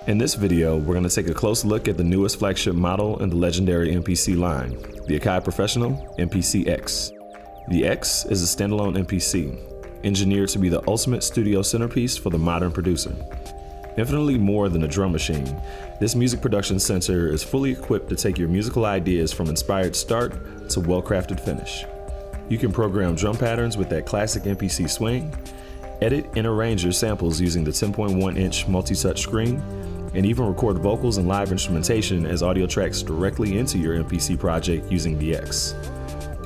In this video, we're going to take a close look at the newest flagship model in the legendary MPC line, the Akai Professional MPC X. The X is a standalone MPC, engineered to be the ultimate studio centerpiece for the modern producer. Infinitely more than a drum machine, this music production center is fully equipped to take your musical ideas from inspired start to well-crafted finish. You can program drum patterns with that classic MPC swing, edit and arrange your samples using the 10.1-inch multi-touch screen, and even record vocals and live instrumentation as audio tracks directly into your MPC project using the X.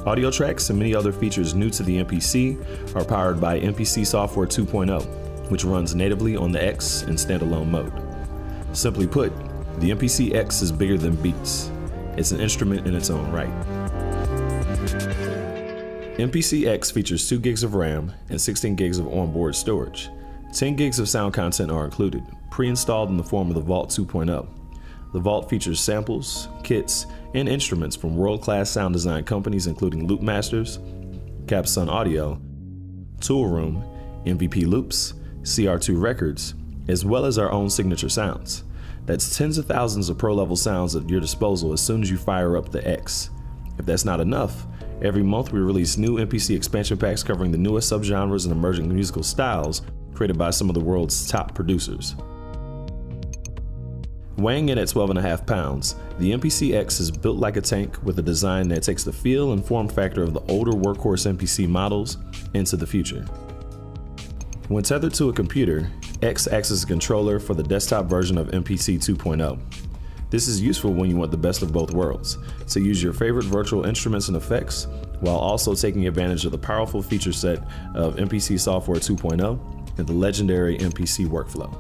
Audio tracks and many other features new to the MPC are powered by MPC Software 2.0, which runs natively on the X in standalone mode. Simply put, the MPC X is bigger than beats. It's an instrument in its own right. MPC X features 2 gigs of RAM and 16 gigs of onboard storage. 10 gigs of sound content are included, pre-installed in the form of the Vault 2.0. The Vault features samples, kits, and instruments from world-class sound design companies including Loopmasters, Capsun Audio, Toolroom, MVP Loops, CR2 Records, as well as our own signature sounds. That's tens of thousands of pro-level sounds at your disposal as soon as you fire up the X. If that's not enough, every month we release new MPC expansion packs covering the newest subgenres and emerging musical styles created by some of the world's top producers. Weighing in at 12.5 pounds, the MPC X is built like a tank with a design that takes the feel and form factor of the older workhorse MPC models into the future. When tethered to a computer, X acts as a controller for the desktop version of MPC 2.0. This is useful when you want the best of both worlds, to use your favorite virtual instruments and effects, while also taking advantage of the powerful feature set of MPC Software 2.0 and the legendary MPC workflow.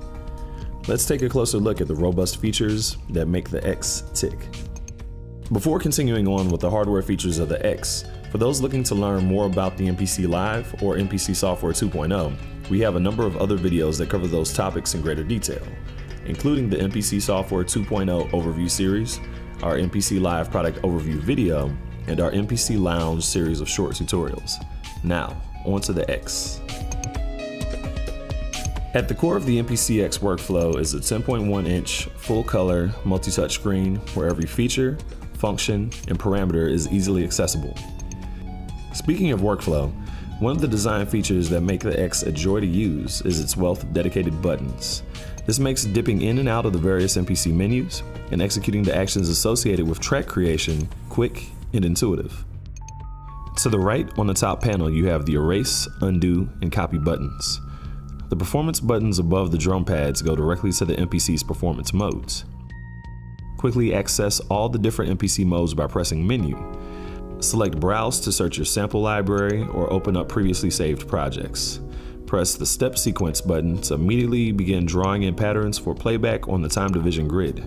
Let's take a closer look at the robust features that make the X tick. Before continuing on with the hardware features of the X, for those looking to learn more about the MPC Live or MPC Software 2.0, we have a number of other videos that cover those topics in greater detail, including the MPC Software 2.0 Overview series, our MPC Live product overview video, and our MPC Lounge series of short tutorials. Now, on to the X. At the core of the MPC X workflow is a 10.1-inch full-color multi-touch screen where every feature, function, and parameter is easily accessible. Speaking of workflow, one of the design features that make the X a joy to use is its wealth of dedicated buttons. This makes dipping in and out of the various MPC menus and executing the actions associated with track creation quick and intuitive. To the right on the top panel, you have the erase, undo, and copy buttons. The performance buttons above the drum pads go directly to the MPC's performance modes. Quickly access all the different MPC modes by pressing Menu. Select Browse to search your sample library or open up previously saved projects. Press the Step Sequence button to immediately begin drawing in patterns for playback on the time division grid.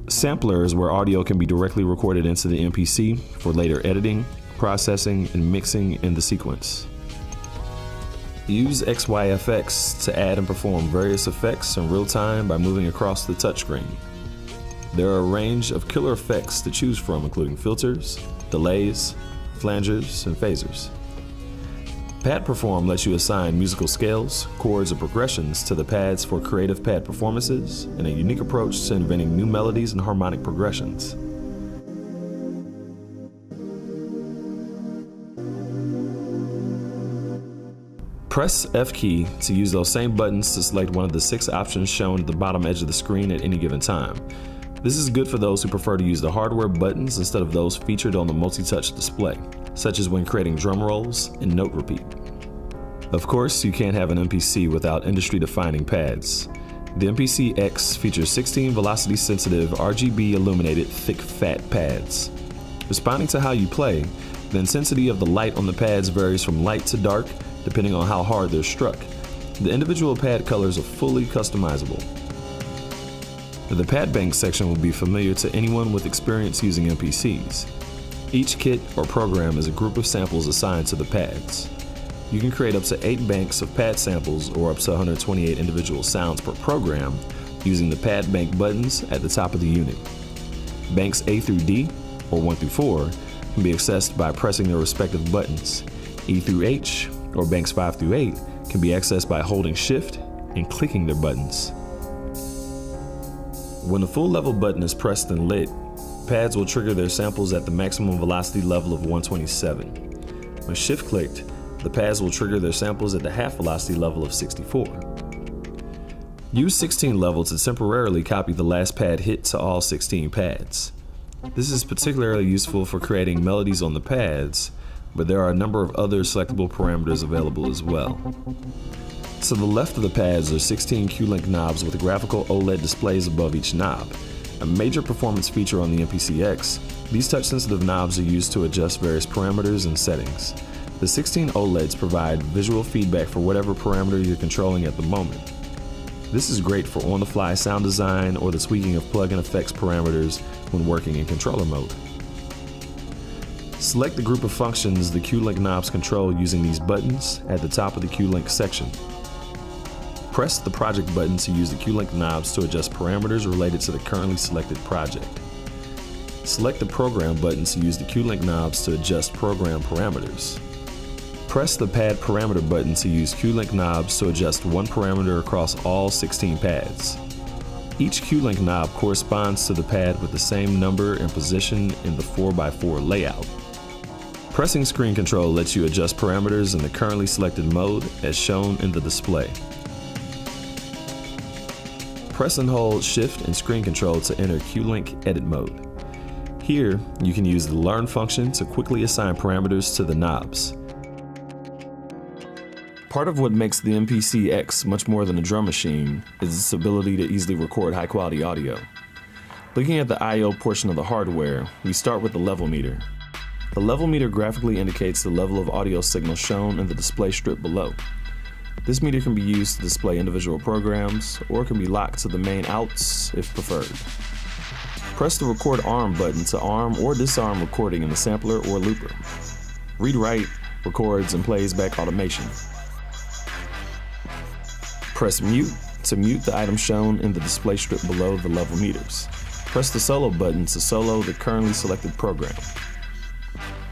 Sampler is where audio can be directly recorded into the MPC for later editing, processing, and mixing in the sequence. Use XYFX to add and perform various effects in real time by moving across the touchscreen. There are a range of killer effects to choose from, including filters, delays, flangers, and phasers. Pad Perform lets you assign musical scales, chords, and progressions to the pads for creative pad performances and a unique approach to inventing new melodies and harmonic progressions. Press F key to use those same buttons to select one of the 6 options shown at the bottom edge of the screen at any given time. This is good for those who prefer to use the hardware buttons instead of those featured on the multi-touch display, such as when creating drum rolls and note repeat. Of course, you can't have an MPC without industry-defining pads. The MPC X features 16 velocity-sensitive RGB illuminated thick fat pads. Responding to how you play, the intensity of the light on the pads varies from light to dark depending on how hard they're struck. The individual pad colors are fully customizable. The pad bank section will be familiar to anyone with experience using MPCs. Each kit or program is a group of samples assigned to the pads. You can create up to 8 banks of pad samples or up to 128 individual sounds per program using the pad bank buttons at the top of the unit. Banks A through D, or 1 through 4, can be accessed by pressing their respective buttons. E through H, or banks 5 through 8, can be accessed by holding Shift and clicking their buttons. When the full level button is pressed and lit, pads will trigger their samples at the maximum velocity level of 127. When shift clicked, the pads will trigger their samples at the half velocity level of 64. Use 16 level to temporarily copy the last pad hit to all 16 pads. This is particularly useful for creating melodies on the pads, but there are a number of other selectable parameters available as well. To the left of the pads are 16 Q-Link knobs with graphical OLED displays above each knob. A major performance feature on the MPC X, these touch-sensitive knobs are used to adjust various parameters and settings. The 16 OLEDs provide visual feedback for whatever parameter you're controlling at the moment. This is great for on-the-fly sound design or the tweaking of plug-in effects parameters when working in controller mode. Select the group of functions the Q-Link knobs control using these buttons at the top of the Q-Link section. Press the project button to use the Q-Link knobs to adjust parameters related to the currently selected project. Select the program button to use the Q-Link knobs to adjust program parameters. Press the pad parameter button to use Q-Link knobs to adjust one parameter across all 16 pads. Each Q-Link knob corresponds to the pad with the same number and position in the 4x4 layout. Pressing screen control lets you adjust parameters in the currently selected mode as shown in the display. Press and hold Shift and screen control to enter Q-Link edit mode. Here, you can use the learn function to quickly assign parameters to the knobs. Part of what makes the MPC X much more than a drum machine is its ability to easily record high-quality audio. Looking at the I/O portion of the hardware, we start with the level meter. The level meter graphically indicates the level of audio signal shown in the display strip below. This meter can be used to display individual programs or can be locked to the main outs if preferred. Press the record arm button to arm or disarm recording in the sampler or looper. Read-write records and plays back automation. Press mute to mute the item shown in the display strip below the level meters. Press the solo button to solo the currently selected program.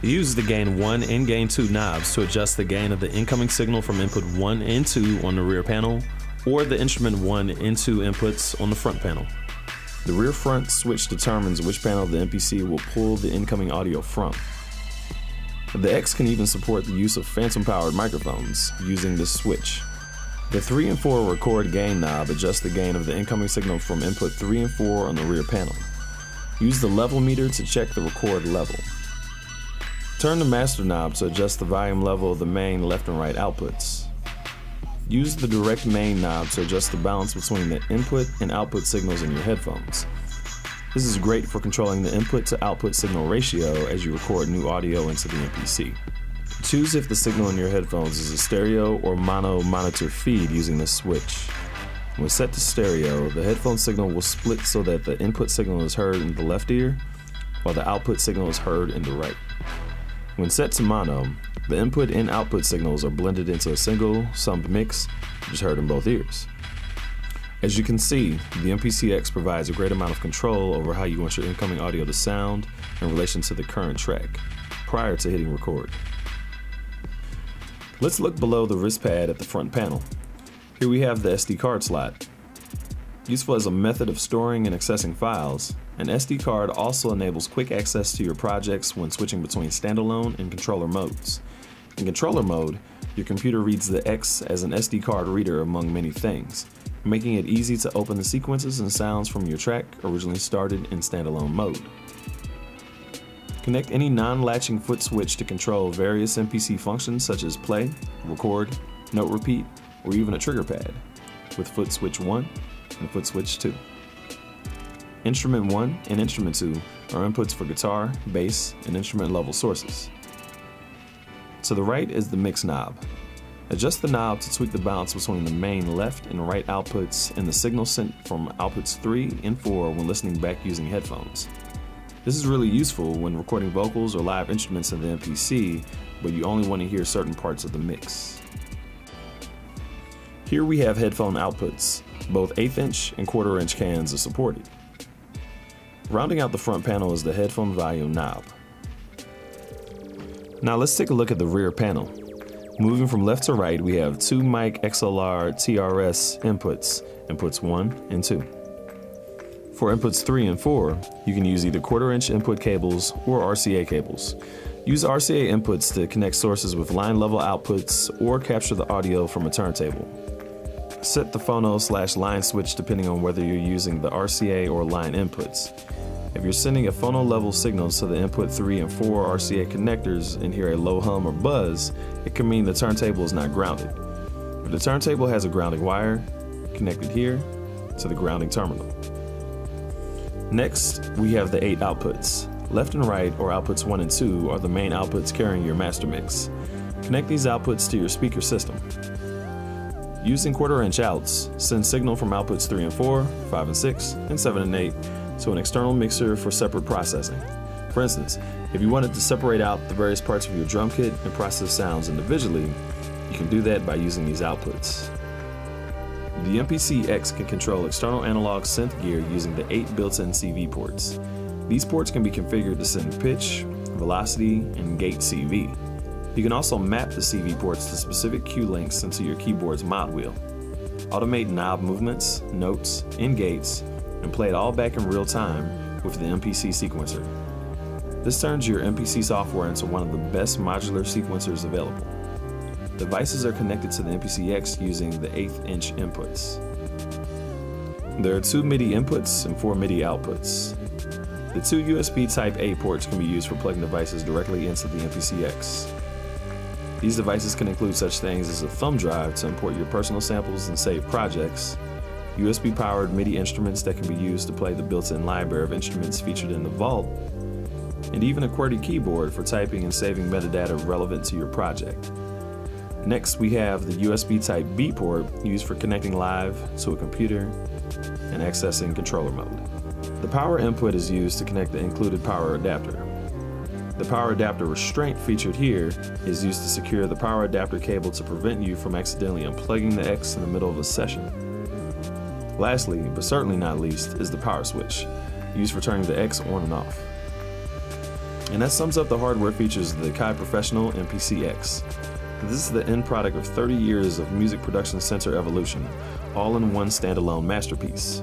Use the gain 1 and gain 2 knobs to adjust the gain of the incoming signal from input 1 and 2 on the rear panel, or the instrument 1 and 2 inputs on the front panel. The rear front switch determines which panel the MPC will pull the incoming audio from. The X can even support the use of phantom-powered microphones using this switch. The 3 and 4 record gain knob adjusts the gain of the incoming signal from input 3 and 4 on the rear panel. Use the level meter to check the record level. Turn the master knob to adjust the volume level of the main left and right outputs. Use the direct main knob to adjust the balance between the input and output signals in your headphones. This is great for controlling the input to output signal ratio as you record new audio into the MPC. Choose if the signal in your headphones is a stereo or mono monitor feed using this switch. When set to stereo, the headphone signal will split so that the input signal is heard in the left ear, while the output signal is heard in the right. When set to mono, the input and output signals are blended into a single, summed mix, which is heard in both ears. As you can see, the MPC X provides a great amount of control over how you want your incoming audio to sound in relation to the current track, prior to hitting record. Let's look below the wrist pad at the front panel. Here we have the SD card slot. Useful as a method of storing and accessing files, an SD card also enables quick access to your projects when switching between standalone and controller modes. In controller mode, your computer reads the X as an SD card reader among many things, making it easy to open the sequences and sounds from your track originally started in standalone mode. Connect any non-latching foot switch to control various MPC functions such as play, record, note repeat, or even a trigger pad, with foot switch 1 and foot switch 2. Instrument 1 and Instrument 2 are inputs for guitar, bass, and instrument level sources. To the right is the mix knob. Adjust the knob to tweak the balance between the main left and right outputs and the signal sent from outputs 3 and 4 when listening back using headphones. This is really useful when recording vocals or live instruments in the MPC, but you only want to hear certain parts of the mix. Here we have headphone outputs. Both 1/8 inch and 1/4 inch cans are supported. Rounding out the front panel is the headphone volume knob. Now let's take a look at the rear panel. Moving from left to right, we have 2 mic XLR TRS inputs, inputs 1 and 2. For inputs 3 and 4, you can use either 1/4-inch input cables or RCA cables. Use RCA inputs to connect sources with line level outputs or capture the audio from a turntable. Set the phono/line switch depending on whether you're using the RCA or line inputs. If you're sending a phono level signal to the input 3 and 4 RCA connectors and hear a low hum or buzz, it can mean the turntable is not grounded. If the turntable has a grounding wire, connect it here to the grounding terminal. Next, we have the 8 outputs. Left and right, or outputs 1 and 2, are the main outputs carrying your master mix. Connect these outputs to your speaker system. Using 1/4-inch outs, send signal from outputs 3 and 4, 5 and 6, and 7 and 8 to an external mixer for separate processing. For instance, if you wanted to separate out the various parts of your drum kit and process sounds individually, you can do that by using these outputs. The MPC X can control external analog synth gear using the 8 built-in CV ports. These ports can be configured to send pitch, velocity, and gate CV. You can also map the CV ports to specific cue links into your keyboard's mod wheel. Automate knob movements, notes, and gates, and play it all back in real time with the MPC sequencer. This turns your MPC software into one of the best modular sequencers available. Devices are connected to the MPC X using the 1/8-inch inputs. There are 2 MIDI inputs and 4 MIDI outputs. The 2 USB Type-A ports can be used for plugging devices directly into the MPC X. These devices can include such things as a thumb drive to import your personal samples and save projects, USB-powered MIDI instruments that can be used to play the built-in library of instruments featured in the vault, and even a QWERTY keyboard for typing and saving metadata relevant to your project. Next, we have the USB Type-B port used for connecting live to a computer and accessing controller mode. The power input is used to connect the included power adapter. The power adapter restraint featured here is used to secure the power adapter cable to prevent you from accidentally unplugging the X in the middle of a session. Lastly, but certainly not least, is the power switch, used for turning the X on and off. And that sums up the hardware features of the AKAI Professional MPC X. This is the end product of 30 years of music production center evolution, all in one standalone masterpiece.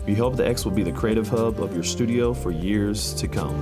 We hope the X will be the creative hub of your studio for years to come.